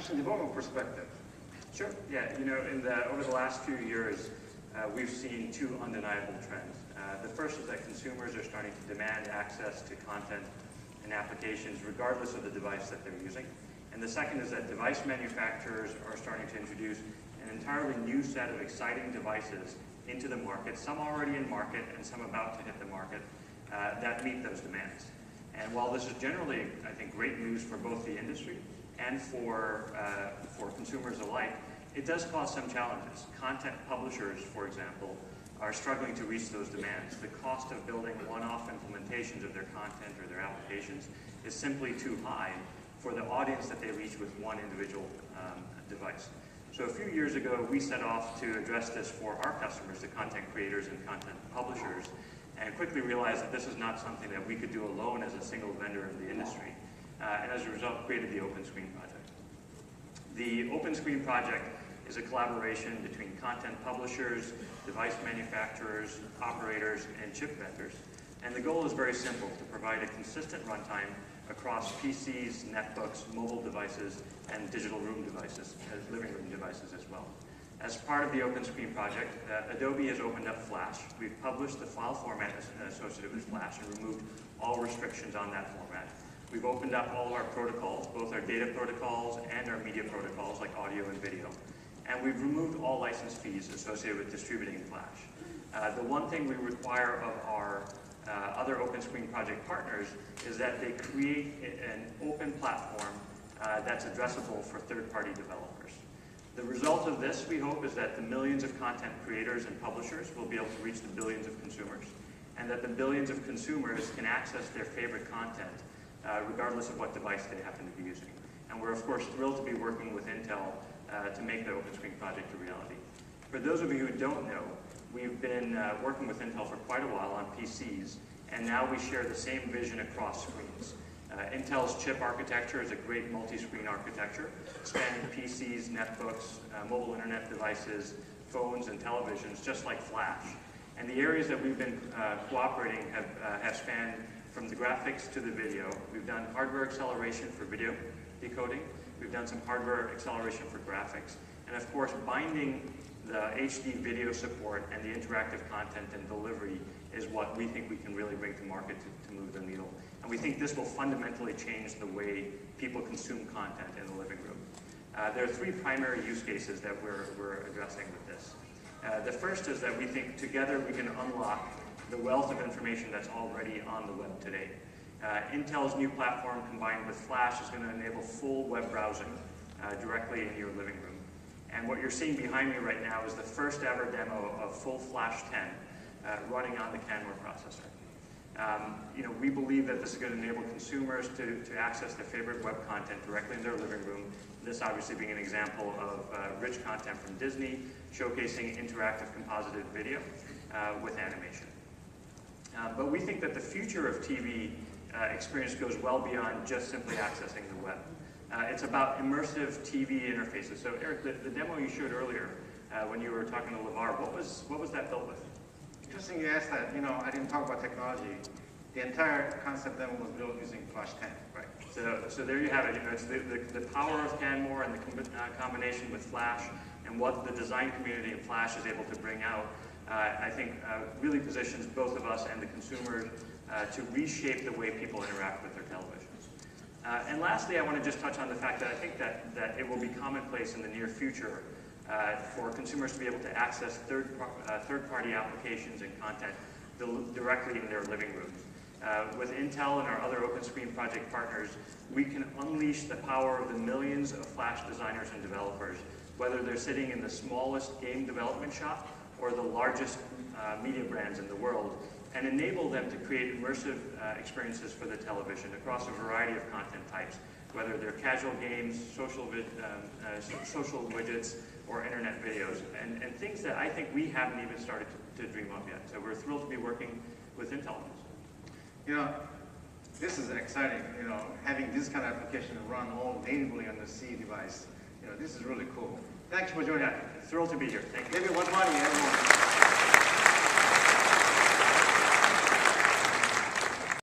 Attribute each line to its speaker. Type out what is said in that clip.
Speaker 1: apps and development perspective?
Speaker 2: Sure. Yeah. Over the last few years, we've seen two undeniable trends. The first is that consumers are starting to demand access to content and applications regardless of the device that they're using. And the second is that device manufacturers are starting to introduce an entirely new set of exciting devices into the market, some already in market and some about to hit the market, that meet those demands. And while this is generally, I think, great news for both the industry and for consumers alike, it does cause some challenges. Content publishers, for example, are struggling to reach those demands. The cost of building one-off implementations of their content or their applications is simply too high for the audience that they reach with one individual device. So a few years ago, we set off to address this for our customers, the content creators and content publishers, and quickly realized that this is not something that we could do alone as a single vendor in the industry. And as a result, created the Open Screen Project. The Open Screen Project is a collaboration between content publishers, device manufacturers, operators, and chip vendors. And the goal is very simple, to provide a consistent runtime across PCs, netbooks, mobile devices, and digital room devices, living room devices as well. As part of the Open Screen Project, Adobe has opened up Flash. We've published the file format associated with Flash and removed all restrictions on that format. We've opened up all of our protocols, both our data protocols and our media protocols like audio and video. And we've removed all license fees associated with distributing Flash. The one thing we require of our other Open Screen Project partners is that they create an open platform that's addressable for third-party developers. The result of this, we hope, is that the millions of content creators and publishers will be able to reach the billions of consumers, and that the billions of consumers can access their favorite content regardless of what device they happen to be using. And we're, of course, thrilled to be working with Intel to make the Open Screen Project a reality. For those of you who don't know, we've been working with Intel for quite a while on PCs, and now we share the same vision across screens. Intel's chip architecture is a great multi-screen architecture, spanning PCs, netbooks, mobile internet devices, phones, and televisions, just like Flash. And the areas that we've been cooperating have spanned from the graphics to the video. We've done hardware acceleration for video decoding. We've done some hardware acceleration for graphics. And of course, binding the HD video support and the interactive content and delivery is what we think we can really bring to market to move the needle. And we think this will fundamentally change the way people consume content in the living room. There are three primary use cases that we're addressing with this. The first is that we think together we can unlock the wealth of information that's already on the web today. Intel's new platform combined with Flash is going to enable full web browsing directly in your living room. And what you're seeing behind me right now is the first ever demo of full Flash 10 running on the Canmore processor. We believe that this is going to enable consumers to access their favorite web content directly in their living room. This obviously being an example of rich content from Disney, showcasing interactive composited video with animation. But we think that the future of TV experience goes well beyond just simply accessing the web. It's about immersive TV interfaces. So Eric, the demo you showed earlier when you were talking to LeVar, what was that built with?
Speaker 1: Interesting you asked that. I didn't talk about technology. The entire concept demo was built using Flash 10.
Speaker 2: Right. So there you have it. It's the power of Canmore and the combination with Flash and what the design community in Flash is able to bring out. I think really positions both of us and the consumer to reshape the way people interact with their televisions. And lastly, I want to just touch on the fact that I think that it will be commonplace in the near future for consumers to be able to access third-party applications and content directly in their living rooms. With Intel and our other Open Screen Project partners, we can unleash the power of the millions of Flash designers and developers, whether they're sitting in the smallest game development shop or the largest media brands in the world, and enable them to create immersive experiences for the television across a variety of content types, whether they're casual games, social widgets, or internet videos, and things that I think we haven't even started to dream of yet. So we're thrilled to be working with Intel on this.
Speaker 1: This is exciting, having this kind of application run all natively on the C device. This is really cool. Thanks for joining us.
Speaker 2: Thrilled to be here. Thank you.
Speaker 1: Maybe one money, everyone.